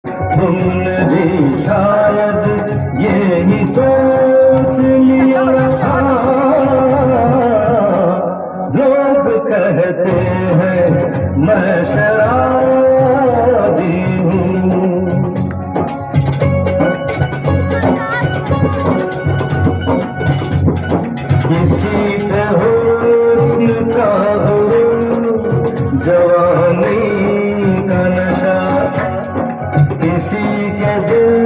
तुमने भी शायद यही सोच लिया था। लोग कहते हैं मैं शराबी हूँ। किसी पे हुस्न का गुरूर, जवानी का नशा, किसी के दिल